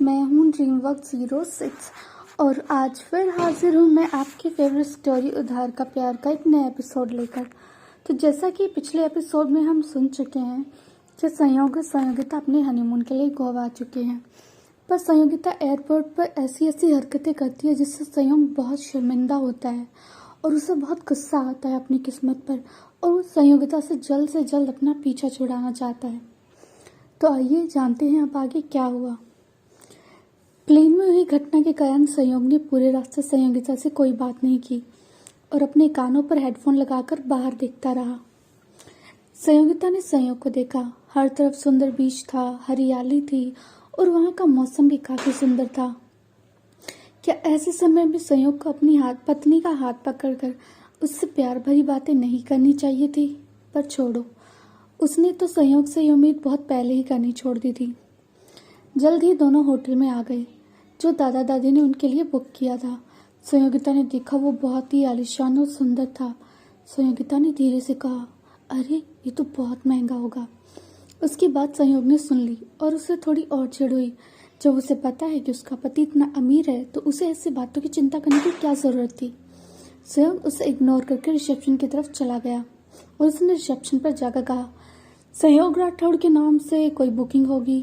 मैं हूँ ड्रीमवर्क 06 और आज फिर हाजिर हूँ मैं आपकी फेवरेट स्टोरी उधार का प्यार का एक नया एपिसोड लेकर। तो जैसा कि पिछले एपिसोड में हम सुन चुके हैं कि संयोग और संयोगिता अपने हनीमून के लिए गोवा आ चुके हैं, पर संयोगिता एयरपोर्ट पर ऐसी ऐसी हरकतें करती है जिससे संयोग बहुत शर्मिंदा होता है और उसे बहुत गुस्सा आता है अपनी किस्मत पर और वो संयोगिता से जल्द अपना पीछा छुड़ाना चाहता है। तो आइए जानते हैं अब आगे क्या हुआ। प्लेन में हुई घटना के कारण संयोग ने पूरे रास्ते संयोगिता से कोई बात नहीं की और अपने कानों पर हेडफोन लगाकर बाहर देखता रहा। संयोगिता ने संयोग को देखा। हर तरफ सुंदर बीच था, हरियाली थी और वहाँ का मौसम भी काफी सुंदर था। क्या ऐसे समय में संयोग को अपनी पत्नी का हाथ पकड़कर उससे प्यार भरी बातें नहीं करनी चाहिए थी? पर छोड़ो, उसने तो संयोग से ये उम्मीद बहुत पहले ही करनी छोड़ दी थी। जल्द ही दोनों होटल में आ गए जो दादा दादी ने उनके लिए बुक किया था। संयोगिता ने देखा वो बहुत ही आलीशान और सुंदर था। संयोगिता ने धीरे से कहा, अरे ये तो बहुत महंगा होगा। उसकी बात संयोग ने सुन ली और उसे थोड़ी और चिढ़ हुई। जब उसे पता है कि उसका पति इतना अमीर है तो उसे ऐसी बातों की चिंता करने की क्या जरूरत थी। संयोग उसे इग्नोर करके रिसेप्शन की तरफ चला गया और उसने रिसेप्शन पर जाकर कहा, संयोग राठौड़ के नाम से कोई बुकिंग होगी?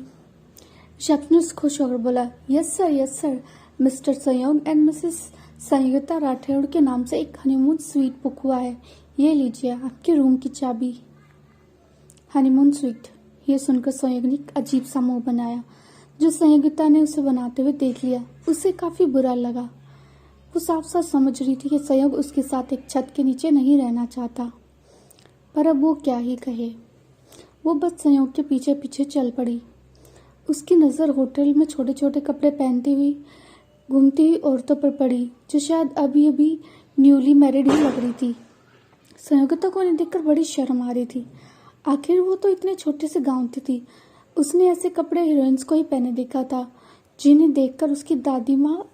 रिसेप्शनिस्ट खुश होकर बोला, यस सर, मिस्टर संयोग एंड मिसेस संयोगिता राठौड़ के नाम से एक हनीमून स्वीट बुक हुआ है। ये लीजिए आपके रूम की चाबी। हनीमून स्वीट, ये सुनकर संयोग ने एक अजीब सा मुंह बनाया। जो संयोगिता ने उसे बनाते हुए देख लिया उसे काफी बुरा लगा। वो साफ साफ समझ रही थी कि संयोग उसके साथ एक छत के नीचे नहीं रहना चाहता, पर अब वो क्या ही कहे। वो बस संयोग के पीछे पीछे चल पड़ी। उसकी नज़र होटल में छोटे छोटे कपड़े पहनती हुई घूमती हुई औरतों पर पड़ी जो शायद अभी अभी न्यूली मैरिड ही लग रही थी। संयोगिता को उन्हें देखकर बड़ी शर्म आ रही थी। आखिर वो तो इतने छोटे से गांव की थी। उसने ऐसे कपड़े हीरोइंस को ही पहने देखा था जिन्हें देखकर उसकी दादी माँ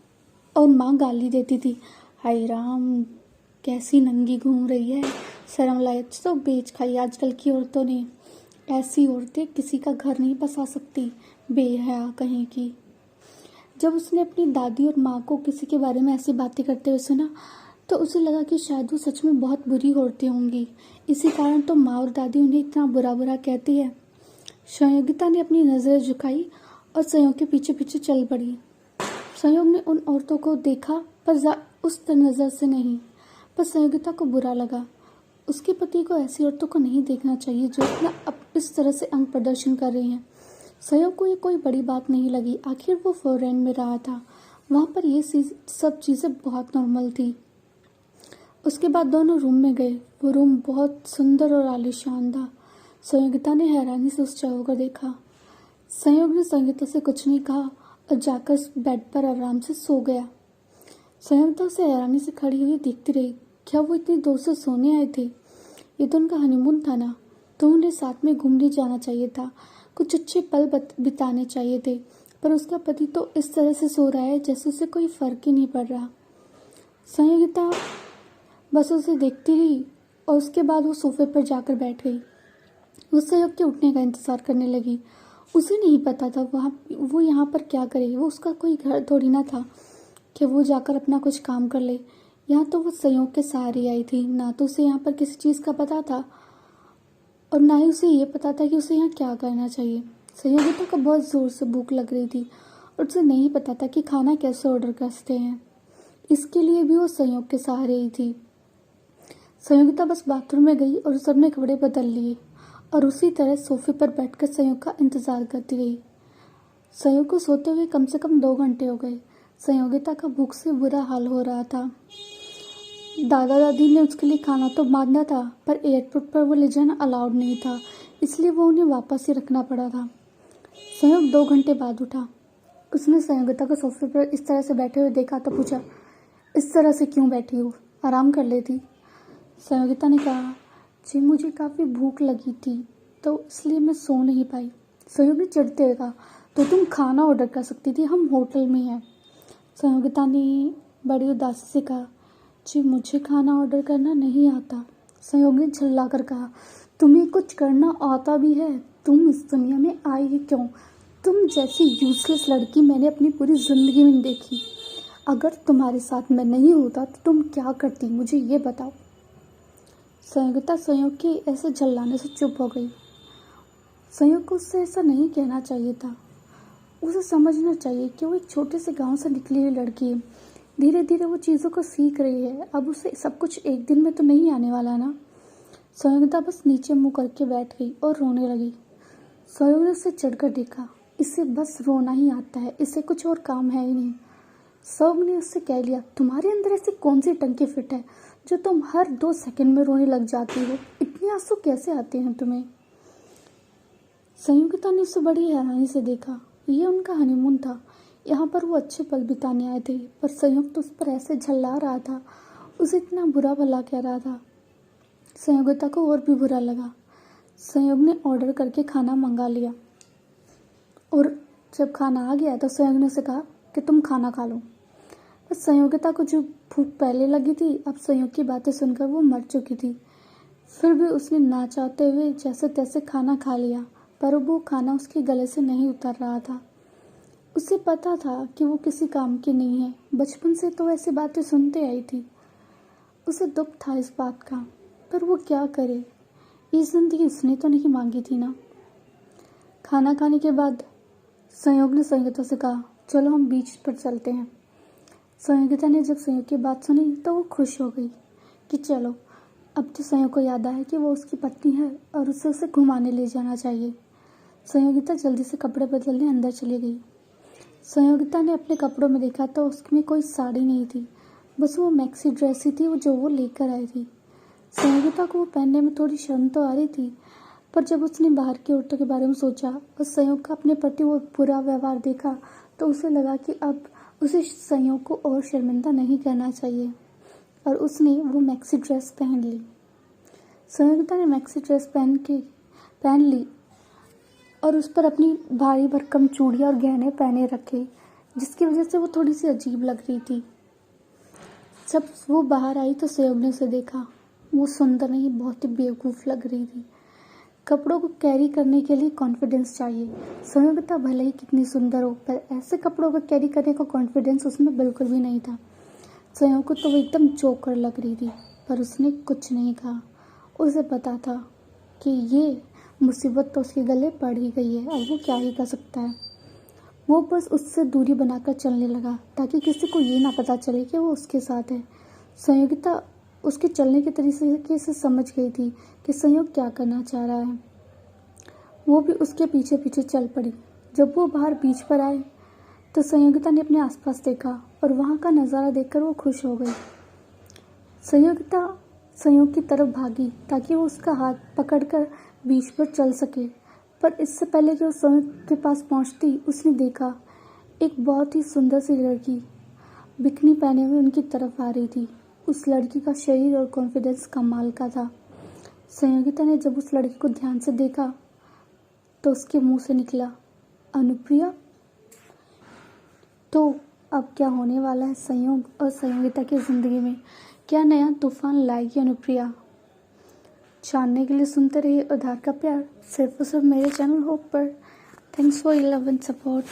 और माँ गाली देती थी। हाय राम, कैसी नंगी घूम रही है, शर्म लायक तो बेच खाई आजकल की औरतों ने। ऐसी औरतें किसी का घर नहीं बसा सकती, बेहया कहीं की। जब उसने अपनी दादी और माँ को किसी के बारे में ऐसी बातें करते हुए सुना तो उसे लगा कि शायद वो सच में बहुत बुरी औरतें होंगी, इसी कारण तो माँ और दादी उन्हें इतना बुरा बुरा कहती है। संयोगिता ने अपनी नज़र झुकाई और संयोग के पीछे पीछे चल पड़ी। संयोग ने उन औरतों को देखा पर उस नज़र से नहीं, पर संयोगिता को बुरा लगा। उसके पति को ऐसी औरतों को नहीं देखना चाहिए जो इतना इस तरह से अंग प्रदर्शन कर रही हैं। संयोग को ये कोई बड़ी बात नहीं लगी। आखिर वो फॉरेन में रहा था, वहाँ पर ये सब चीज़ें बहुत नॉर्मल थी। उसके बाद दोनों रूम में गए। वो रूम बहुत सुंदर और आलीशान था। संयोगिता ने हैरानी से उस जगह को देखा। संयोग ने संयोगिता से कुछ नहीं कहा और जाकर बेड पर आराम से सो गया। संयोगिता उसे हैरानी से खड़ी हुई देखती रही। क्या वो इतनी दूर से सोने आए थे? ये तो उनका हनीमून था ना, तो उन्हें साथ में घूमने जाना चाहिए था, कुछ अच्छे पल बिताने चाहिए थे, पर उसका पति तो इस तरह से सो रहा है जैसे उसे कोई फर्क ही नहीं पड़ रहा। संयोगिता बस उसे देखती रही और उसके बाद वो सोफे पर जाकर बैठ गई। वो संयोग के उठने का इंतजार करने लगी। उसे नहीं पता था वो यहाँ पर क्या करे। वो उसका कोई घर थोड़ी ना था कि वो जाकर अपना कुछ काम कर ले। यहाँ तो वो संयोग के सहारे आई थी, ना तो उसे यहाँ पर किसी चीज़ का पता था और ना ही उसे ये पता था कि उसे यहाँ क्या करना चाहिए। संयोगिता को बहुत ज़ोर से भूख लग रही थी और उसे नहीं पता था कि खाना कैसे ऑर्डर करते हैं। इसके लिए भी वो संयोग के सहारे ही थी। संयोगिता बस बाथरूम में गई और सबने कपड़े बदल लिए और उसी तरह सोफे पर बैठकर संयोग का इंतज़ार करती रही। संयोग को सोते हुए कम से कम 2 घंटे हो गए। संयोगिता का भूख से बुरा हाल हो रहा था। दादा दादी ने उसके लिए खाना तो बांधा था पर एयरपोर्ट पर वो ले जाना अलाउड नहीं था, इसलिए वो उन्हें वापस ही रखना पड़ा था। संयोग 2 घंटे बाद उठा। उसने संयोगिता को सोफे पर इस तरह से बैठे हुए देखा तो पूछा, इस तरह से क्यों बैठी हो, आराम कर लेती? संयोगिता ने कहा, जी मुझे काफ़ी भूख लगी थी तो इसलिए मैं सो नहीं पाई। संयोग ने चिढ़ते हुए कहा, तो तुम खाना ऑर्डर कर सकती थी, हम होटल में हैं। संयोगिता ने बड़ी उदासी से कहा, जी मुझे खाना ऑर्डर करना नहीं आता। संयोग ने झल्ला कर कहा, तुम्हें कुछ करना आता भी है? तुम इस दुनिया में आई ही क्यों? तुम जैसी यूजलेस लड़की मैंने अपनी पूरी ज़िंदगी में नहीं देखी। अगर तुम्हारे साथ मैं नहीं होता तो तुम क्या करती, मुझे ये बताओ। संयोगिता संयोग के ऐसे झल्लाने से चुप हो गई। संयोग को उससे ऐसा नहीं कहना चाहिए था। उसे समझना चाहिए कि वो एक छोटे से गांव से निकली हुई लड़की है। धीरे धीरे वो चीज़ों को सीख रही है। अब उसे सब कुछ एक दिन में तो नहीं आने वाला ना। संयोगिता बस नीचे मुंह करके बैठ गई और रोने लगी। संयोग ने उसे चढ़कर देखा। इसे बस रोना ही आता है, इसे कुछ और काम है ही नहीं। संयोग ने उससे कह लिया, तुम्हारे अंदर ऐसी कौन सी टंकी फिट है जो तुम हर 2 सेकंड में रोने लग जाती हो? इतने आंसू कैसे आते हैं तुम्हें? संयोगिता ने उसे बड़ी हैरानी से देखा। ये उनका हनीमून था। यहाँ पर वो अच्छे पल बिताने आए थे, पर संयोग तो उस पर ऐसे झल्ला रहा था, उसे इतना बुरा भला कह रहा था। संयोगिता को और भी बुरा लगा। संयोग ने ऑर्डर करके खाना मंगा लिया और जब खाना आ गया तो संयोग ने उसे कहा कि तुम खाना खा लो। पर संयोगिता को जो भूख पहले लगी थी, अब संयोग की बातें सुनकर वो मर चुकी थी। फिर भी उसने ना चाहते हुए जैसे तैसे खाना खा लिया, पर वो खाना उसके गले से नहीं उतर रहा था। उसे पता था कि वो किसी काम की नहीं है। बचपन से तो ऐसी बातें सुनते आई थी। उसे दुख था इस बात का, पर वो क्या करे। ये जिंदगी उसने तो नहीं मांगी थी ना। खाना खाने के बाद संयोग ने संयोगिता से कहा, चलो हम बीच पर चलते हैं। संयोगिता ने जब संयोग की बात सुनी तो वो खुश हो गई कि चलो। अब तो संयोग को याद आया कि वो उसकी पत्नी है और उसे घुमाने ले जाना चाहिए। संयोगिता जल्दी से कपड़े बदलने अंदर चली गई। संयोगिता ने अपने कपड़ों में देखा तो उसमें कोई साड़ी नहीं थी, बस वो मैक्सी ड्रेस ही थी जो वो लेकर आई थी। संयोगिता को वो पहनने में थोड़ी शर्म तो आ रही थी, पर जब उसने बाहर की औरतों के बारे में सोचा और संयोग का अपने प्रति वो बुरा व्यवहार देखा तो उसे लगा कि अब उसे संयोग को और शर्मिंदा नहीं करना चाहिए और उसने वो मैक्सी ड्रेस पहन ली। संयोगिता ने मैक्सी ड्रेस पहन ली और उस पर अपनी भारी भरकम चूड़ियाँ और गहने पहने रखे, जिसकी वजह से वो थोड़ी सी अजीब लग रही थी। जब वो बाहर आई तो संयोग ने उसे देखा। वो सुंदर नहीं, बहुत ही बेवकूफ़ लग रही थी। कपड़ों को कैरी करने के लिए कॉन्फिडेंस चाहिए। संयोगिता भले ही कितनी सुंदर हो, पर ऐसे कपड़ों को कैरी करने का कॉन्फिडेंस उसमें बिल्कुल भी नहीं था। संयोग को तो वो एकदम जोकर लग रही थी, पर उसने कुछ नहीं कहा। उसे पता था कि ये मुसीबत तो उसके गले पड़ ही गई है, अब वो क्या ही कर सकता है। वो बस उससे दूरी बनाकर चलने लगा ताकि किसी को ये ना पता चले कि वो उसके साथ है। संयोगिता उसके चलने के तरीके से समझ गई थी कि संयोग क्या करना चाह रहा है। वो भी उसके पीछे पीछे चल पड़ी। जब वो बाहर बीच पर आए तो संयोगिता ने अपने आसपास देखा और वहाँ का नज़ारा देखकर वो खुश हो गई। संयोगिता संयोग की तरफ भागी ताकि वो उसका हाथ पकड़कर बीच पर चल सके, पर इससे पहले कि वो संयोग के पास पहुँचती उसने देखा एक बहुत ही सुंदर सी लड़की बिकनी पहने हुए उनकी तरफ आ रही थी। उस लड़की का शरीर और कॉन्फिडेंस कमाल का था। संयोगिता ने जब उस लड़की को ध्यान से देखा तो उसके मुंह से निकला, अनुप्रिया। तो अब क्या होने वाला है संयोग और संयोगिता की ज़िंदगी में? क्या नया तूफान लाएगी अनुप्रिया? जानने के लिए सुनते रहिए उधार का प्यार, सिर्फ और सिर्फ मेरे चैनल होप पर। Thanks for your love and support.